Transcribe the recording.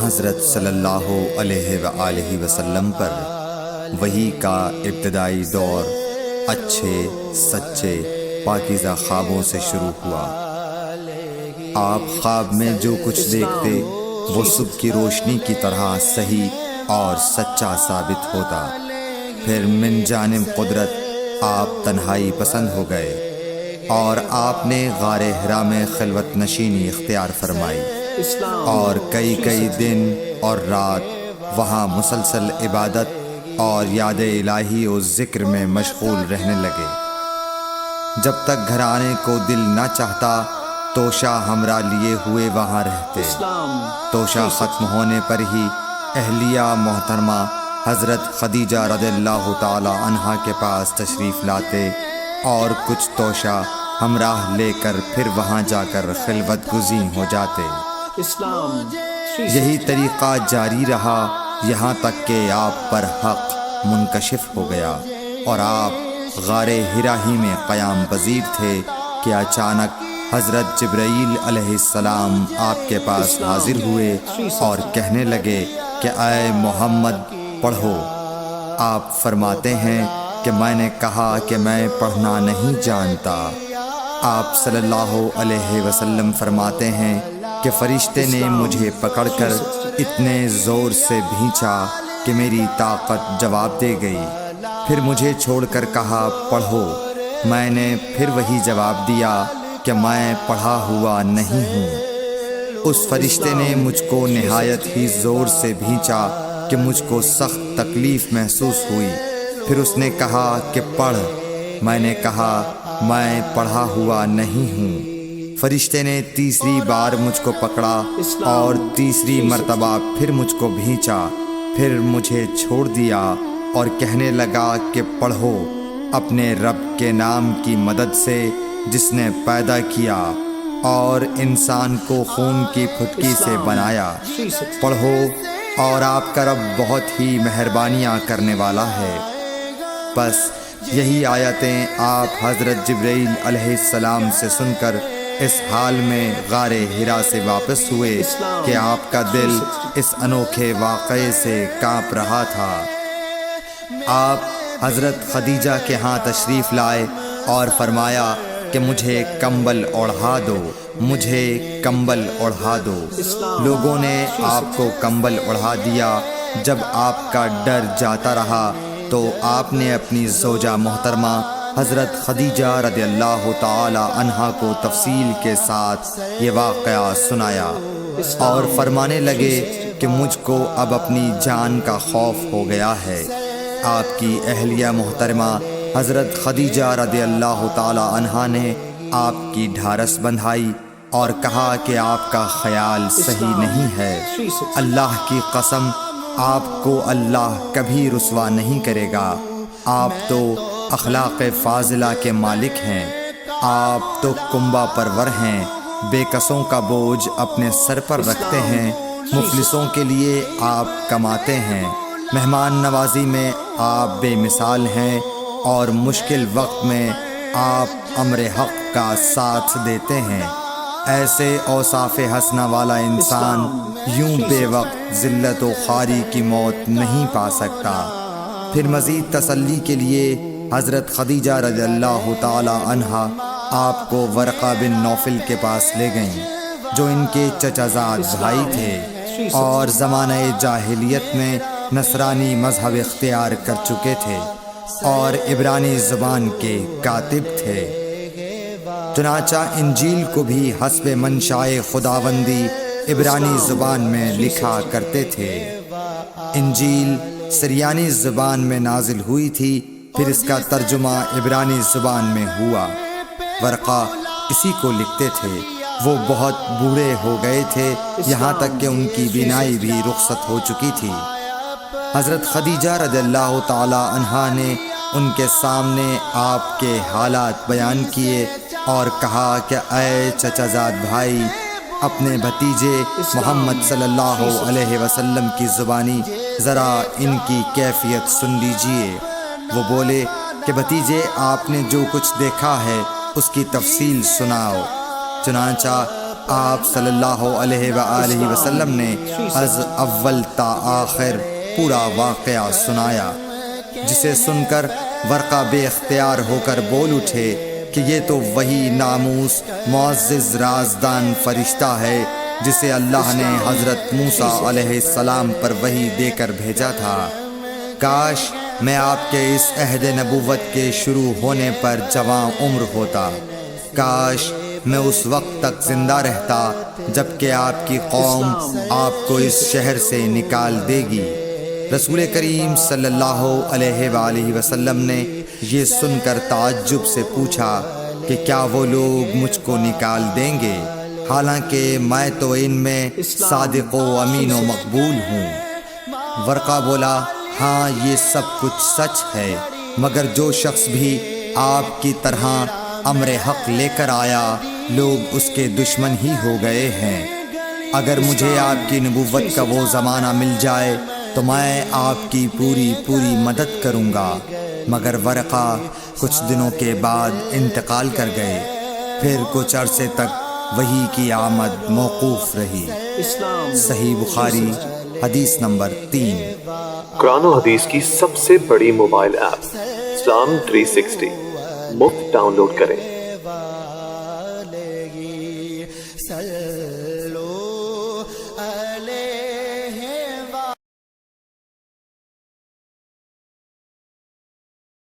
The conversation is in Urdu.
حضرت صلی اللہ علیہ وآلہ وسلم پر وحی کا ابتدائی دور اچھے سچے پاکیزہ خوابوں سے شروع ہوا۔ آپ خواب میں جو کچھ دیکھتے وہ صبح کی روشنی کی طرح صحیح اور سچا ثابت ہوتا۔ پھر من جانب قدرت آپ تنہائی پسند ہو گئے اور آپ نے غار حرا میں خلوت نشینی اختیار فرمائی اور کئی دن اور رات وہاں مسلسل عبادت اور یاد الہی و ذکر میں مشغول رہنے لگے۔ جب تک گھر آنے کو دل نہ چاہتا توشہ ہمراہ لیے ہوئے وہاں رہتے۔ توشہ ختم ہونے پر ہی اہلیہ محترمہ حضرت خدیجہ رضی اللہ تعالی عنہا کے پاس تشریف لاتے اور کچھ توشہ ہمراہ لے کر پھر وہاں جا کر خلوت گزین ہو جاتے۔ یہی طریقہ جاری رہا یہاں تک کہ آپ پر حق منکشف ہو گیا اور آپ غار حرا ہی میں قیام پذیر تھے کہ اچانک حضرت جبرائیل علیہ السلام آپ کے پاس حاضر ہوئے اور کہنے لگے کہ اے محمد پڑھو۔ آپ فرماتے ہیں کہ میں نے کہا کہ میں پڑھنا نہیں جانتا۔ آپ صلی اللہ علیہ وسلم فرماتے ہیں کہ فرشتے نے مجھے پکڑ کر اتنے زور سے بھینچا کہ میری طاقت جواب دے گئی۔ پھر مجھے چھوڑ کر کہا پڑھو۔ میں نے پھر وہی جواب دیا کہ میں پڑھا ہوا نہیں ہوں۔ اس فرشتے نے مجھ کو نہایت ہی زور سے بھینچا کہ مجھ کو سخت تکلیف محسوس ہوئی۔ پھر اس نے کہا کہ پڑھ۔ میں نے کہا میں پڑھا ہوا نہیں ہوں۔ فرشتے نے تیسری بار مجھ کو پکڑا اور تیسری مرتبہ پھر مجھ کو بھینچا۔ پھر مجھے چھوڑ دیا اور کہنے لگا کہ پڑھو اپنے رب کے نام کی مدد سے جس نے پیدا کیا اور انسان کو خون کی پھٹکی سے بنایا۔ پڑھو اور آپ کا رب بہت ہی مہربانیاں کرنے والا ہے۔ بس یہی آیتیں آپ حضرت جبرائیل علیہ السلام سے سن کر اس حال میں غار حرا سے واپس ہوئے کہ آپ کا دل اس انوکھے واقعے سے کانپ رہا تھا۔ آپ حضرت خدیجہ کے ہاں تشریف لائے اور فرمایا کہ مجھے کمبل اوڑھا دو، مجھے کمبل اوڑھا دو۔ لوگوں نے آپ کو کمبل اوڑھا دیا۔ جب آپ کا ڈر جاتا رہا تو آپ نے اپنی زوجہ محترمہ حضرت خدیجہ رضی اللہ تعالی عنہا کو تفصیل کے ساتھ یہ واقعہ سنایا اور فرمانے لگے کہ مجھ کو اب اپنی جان کا خوف ہو گیا ہے۔ آپ کی اہلیہ محترمہ حضرت خدیجہ رضی اللہ تعالی عنہا نے آپ کی ڈھارس بندھائی اور کہا کہ آپ کا خیال صحیح نہیں ہے۔ اللہ کی قسم آپ کو اللہ کبھی رسوا نہیں کرے گا۔ آپ تو اخلاق فاضلہ کے مالک ہیں۔ آپ تو کنبہ پرور ہیں، بے کسوں کا بوجھ اپنے سر پر رکھتے ہیں، مفلسوں کے لیے آپ کماتے ہیں، مہمان نوازی میں آپ بے مثال ہیں اور مشکل وقت میں آپ امر حق کا ساتھ دیتے ہیں۔ ایسے اوصاف حسنہ والا انسان یوں بے وقت ذلت و خواری کی موت نہیں پا سکتا۔ پھر مزید تسلی کے لیے حضرت خدیجہ رضی اللہ تعالی عنہا آپ کو ورقہ بن نوفل کے پاس لے گئیں جو ان کے چچا زاد بھائی تھے اور زمانہ جاہلیت میں نصرانی مذہب اختیار کر چکے تھے اور عبرانی زبان کے کاتب تھے۔ چنانچہ انجیل کو بھی حسب منشائے خداوندی عبرانی زبان میں لکھا کرتے تھے۔ انجیل سریانی زبان میں نازل ہوئی تھی، پھر اس کا ترجمہ عبرانی زبان میں ہوا۔ ورقہ اسی کو لکھتے تھے۔ وہ بہت بوڑھے ہو گئے تھے، یہاں تک کہ ان کی بینائی بھی رخصت ہو چکی تھی۔ حضرت خدیجہ رضی اللہ تعالی عنہا نے ان کے سامنے آپ کے حالات بیان کیے اور کہا کہ اے چچا زاد بھائی، اپنے بھتیجے محمد صلی اللہ علیہ وسلم کی زبانی ذرا ان کی کیفیت سن لیجئے۔ وہ بولے کہ بھتیجے آپ نے جو کچھ دیکھا ہے اس کی تفصیل سناؤ۔ چنانچہ آپ صلی اللہ علیہ وآلہ وسلم نے از اول تا آخر پورا واقعہ سنایا، جسے سن کر ورقہ بے اختیار ہو کر بول اٹھے کہ یہ تو وہی ناموس معزز رازدان فرشتہ ہے جسے اللہ نے حضرت موسیٰ علیہ السلام پر وحی دے کر بھیجا تھا۔ کاش میں آپ کے اس عہد نبوت کے شروع ہونے پر جوان عمر ہوتا، کاش میں اس وقت تک زندہ رہتا جب کہ آپ کی قوم آپ کو اس شہر سے نکال دے گی۔ رسول کریم صلی اللہ علیہ وآلہ وسلم نے یہ سن کر تعجب سے پوچھا کہ کیا وہ لوگ مجھ کو نکال دیں گے، حالانکہ میں تو ان میں صادق و امین و مقبول ہوں۔ ورقہ بولا، ہاں یہ سب کچھ سچ ہے، مگر جو شخص بھی آپ کی طرح امر حق لے کر آیا لوگ اس کے دشمن ہی ہو گئے ہیں۔ اگر مجھے آپ کی نبوت کا وہ زمانہ مل جائے تو میں آپ کی پوری مدد کروں گا، مگر ورقہ کچھ دنوں کے بعد انتقال کر گئے، پھر کچھ عرصے تک وحی کی آمد موقوف رہی۔ صحیح بخاری حدیث نمبر 3۔ قرآن و حدیث کی سب سے بڑی موبائل ایپ اسلام 360 مفت ڈاؤن لوڈ کریں۔